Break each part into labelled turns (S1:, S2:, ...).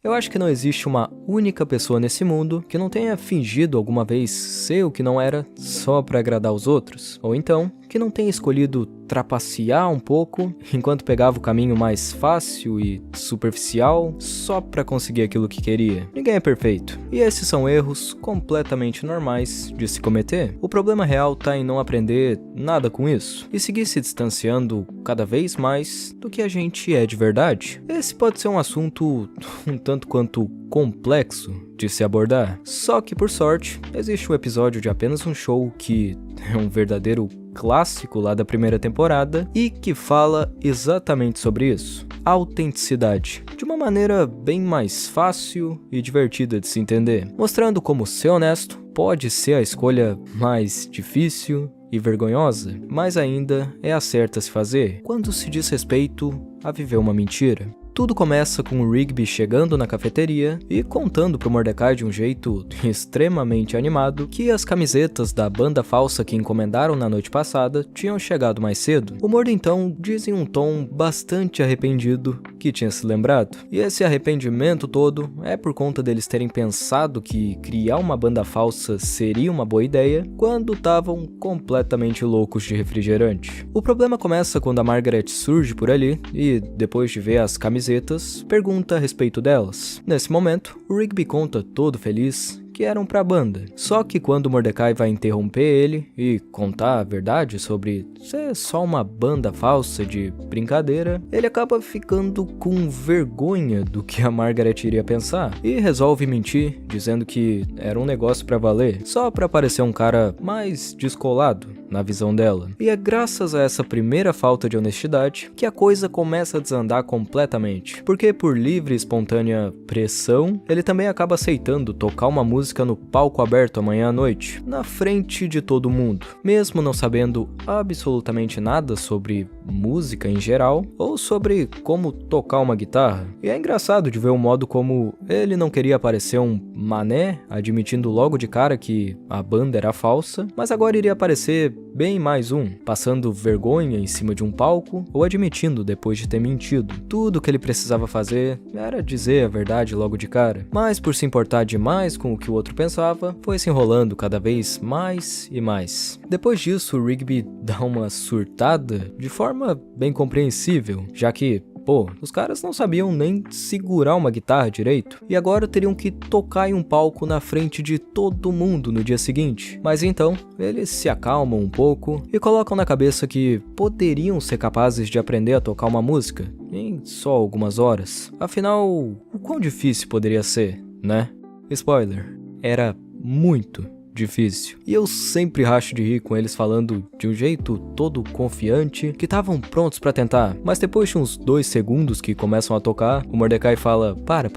S1: Eu acho que não existe uma única pessoa nesse mundo que não tenha fingido alguma vez ser o que não era só pra agradar os outros, ou então que não tenha escolhido trapacear um pouco enquanto pegava o caminho mais fácil e superficial só pra conseguir aquilo que queria. Ninguém é perfeito, e esses são erros completamente normais de se cometer. O problema real tá em não aprender nada com isso e seguir se distanciando cada vez mais do que a gente é de verdade. Esse pode ser um assunto um tanto quanto complexo de se abordar, só que por sorte existe um episódio de Apenas um Show que é um verdadeiro clássico lá da primeira temporada e que fala exatamente sobre isso. Autenticidade, de uma maneira bem mais fácil e divertida de se entender, mostrando como ser honesto pode ser a escolha mais difícil e vergonhosa, mas ainda é a certa a se fazer quando se diz respeito a viver uma mentira. Tudo começa com o Rigby chegando na cafeteria e contando pro Mordecai de um jeito extremamente animado que as camisetas da banda falsa que encomendaram na noite passada tinham chegado mais cedo. O Mord então diz em um tom bastante arrependido que tinha se lembrado. E esse arrependimento todo é por conta deles terem pensado que criar uma banda falsa seria uma boa ideia quando estavam completamente loucos de refrigerante. O problema começa quando a Margaret surge por ali e, depois de ver as camisetas, pergunta a respeito delas. Nesse momento, o Rigby conta todo feliz que eram pra banda. Só que quando Mordecai vai interromper ele e contar a verdade sobre ser só uma banda falsa de brincadeira, ele acaba ficando com vergonha do que a Margaret iria pensar e resolve mentir, dizendo que era um negócio pra valer, só pra parecer um cara mais descolado na visão dela. E é graças a essa primeira falta de honestidade que a coisa começa a desandar completamente, porque por livre e espontânea pressão, ele também acaba aceitando tocar uma música no palco aberto amanhã à noite, na frente de todo mundo, mesmo não sabendo absolutamente nada sobre música em geral, ou sobre como tocar uma guitarra. E é engraçado de ver o modo como ele não queria parecer um mané, admitindo logo de cara que a banda era falsa, mas agora iria parecer bem mais um, passando vergonha em cima de um palco, ou admitindo depois de ter mentido. Tudo o que ele precisava fazer era dizer a verdade logo de cara, mas por se importar demais com o que o outro pensava, foi se enrolando cada vez mais e mais. Depois disso, o Rigby dá uma surtada de forma bem compreensível, já que os caras não sabiam nem segurar uma guitarra direito, e agora teriam que tocar em um palco na frente de todo mundo no dia seguinte. Mas então, eles se acalmam um pouco e colocam na cabeça que poderiam ser capazes de aprender a tocar uma música em só algumas horas. Afinal, o quão difícil poderia ser, né? Spoiler, era muito difícil. E eu sempre racho de rir com eles falando de um jeito todo confiante que estavam prontos pra tentar, mas depois de uns 2 segundos que começam a tocar, o Mordecai fala: para,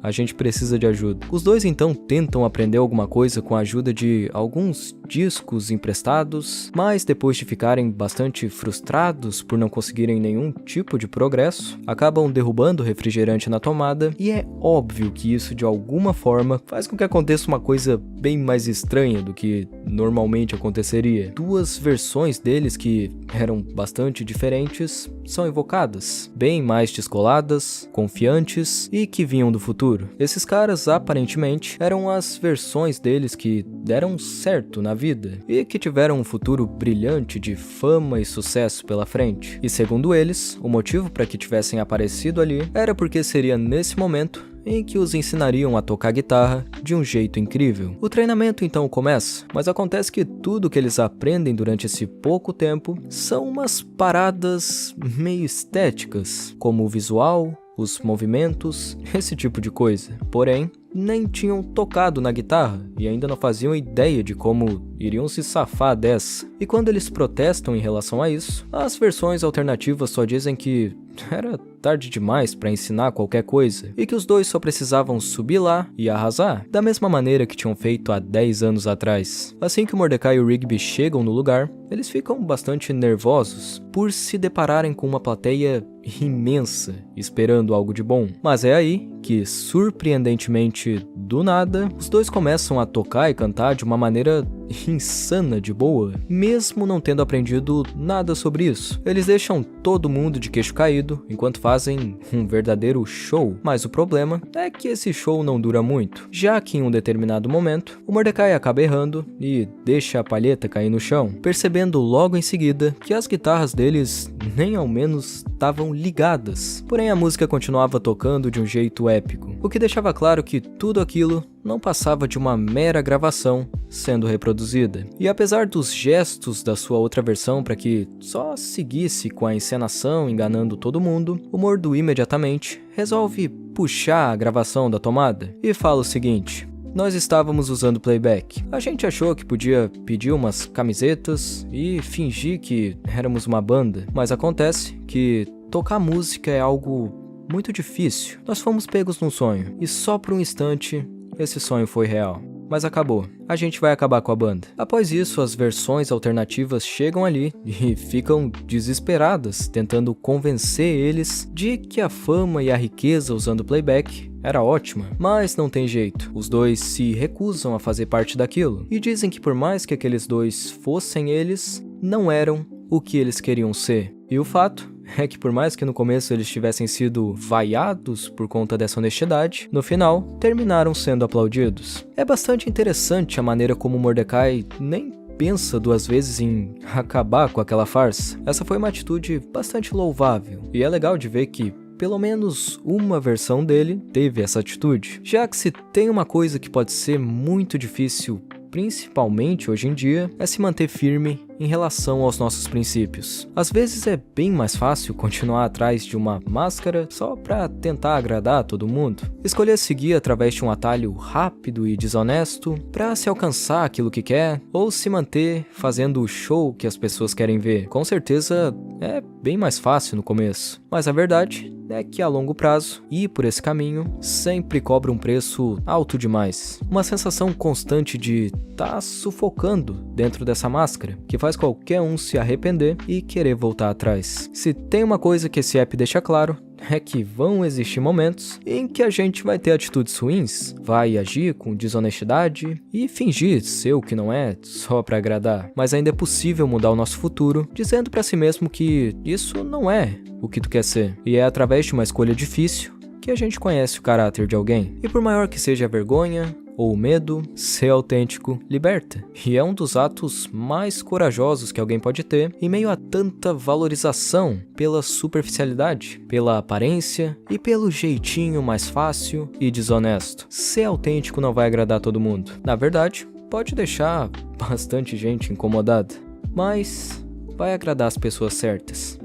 S1: a gente precisa de ajuda. Os dois então tentam aprender alguma coisa com a ajuda de alguns discos emprestados, mas depois de ficarem bastante frustrados por não conseguirem nenhum tipo de progresso, acabam derrubando o refrigerante na tomada, e é óbvio que isso de alguma forma faz com que aconteça uma coisa bem mais estranha do que normalmente aconteceria. 2 versões deles que eram bastante diferentes são evocadas, bem mais descoladas, confiantes e que vinham do futuro. Esses caras aparentemente eram as versões deles que deram certo na vida e que tiveram um futuro brilhante de fama e sucesso pela frente. E segundo eles, o motivo para que tivessem aparecido ali era porque seria nesse momento em que os ensinariam a tocar guitarra de um jeito incrível. O treinamento então começa, mas acontece que tudo que eles aprendem durante esse pouco tempo são umas paradas meio estéticas, como o visual, os movimentos, esse tipo de coisa. Porém, nem tinham tocado na guitarra e ainda não faziam ideia de como iriam se safar dessa. E quando eles protestam em relação a isso, as versões alternativas só dizem que era tarde demais para ensinar qualquer coisa e que os dois só precisavam subir lá e arrasar, da mesma maneira que tinham feito há 10 anos atrás. Assim que o Mordecai e o Rigby chegam no lugar, eles ficam bastante nervosos por se depararem com uma plateia imensa esperando algo de bom. Mas é aí que, surpreendentemente do nada, os dois começam a tocar e cantar de uma maneira insana de boa, mesmo não tendo aprendido nada sobre isso. Eles deixam todo mundo de queixo caído enquanto fazem um verdadeiro show, mas o problema é que esse show não dura muito, já que em um determinado momento, o Mordecai acaba errando e deixa a palheta cair no chão, percebendo logo em seguida que as guitarras deles nem ao menos estavam ligadas. Porém, a música continuava tocando de um jeito épico, o que deixava claro que tudo aquilo não passava de uma mera gravação sendo reproduzida. E apesar dos gestos da sua outra versão para que só seguisse com a encenação enganando todo mundo, o Mordo imediatamente resolve puxar a gravação da tomada e fala o seguinte: nós estávamos usando playback. A gente achou que podia pedir umas camisetas e fingir que éramos uma banda, mas acontece que tocar música é algo muito difícil. Nós fomos pegos num sonho e só por um instante esse sonho foi real. Mas acabou. A gente vai acabar com a banda. Após isso, as versões alternativas chegam ali e ficam desesperadas, tentando convencer eles de que a fama e a riqueza usando playback era ótima. Mas não tem jeito. Os dois se recusam a fazer parte daquilo e dizem que por mais que aqueles dois fossem eles, não eram o que eles queriam ser. E o fato é que por mais que no começo eles tivessem sido vaiados por conta dessa honestidade, no final terminaram sendo aplaudidos. É bastante interessante a maneira como Mordecai nem pensa duas vezes em acabar com aquela farsa. Essa foi uma atitude bastante louvável, e é legal de ver que pelo menos uma versão dele teve essa atitude, já que se tem uma coisa que pode ser muito difícil, principalmente hoje em dia, é se manter firme em relação aos nossos princípios. Às vezes é bem mais fácil continuar atrás de uma máscara só pra tentar agradar todo mundo. Escolher seguir através de um atalho rápido e desonesto pra se alcançar aquilo que quer, ou se manter fazendo o show que as pessoas querem ver. Com certeza é bem mais fácil no começo, mas a verdade é que a longo prazo, ir por esse caminho sempre cobra um preço alto demais. Uma sensação constante de tá sufocando dentro dessa máscara, que faz qualquer um se arrepender e querer voltar atrás. Se tem uma coisa que esse app deixa claro, é que vão existir momentos em que a gente vai ter atitudes ruins, vai agir com desonestidade e fingir ser o que não é só pra agradar. Mas ainda é possível mudar o nosso futuro, dizendo pra si mesmo que isso não é o que tu quer ser. E é através de uma escolha difícil que a gente conhece o caráter de alguém. E por maior que seja a vergonha ou o medo, ser autêntico liberta. E é um dos atos mais corajosos que alguém pode ter em meio a tanta valorização pela superficialidade, pela aparência e pelo jeitinho mais fácil e desonesto. Ser autêntico não vai agradar todo mundo. Na verdade, pode deixar bastante gente incomodada, mas vai agradar as pessoas certas.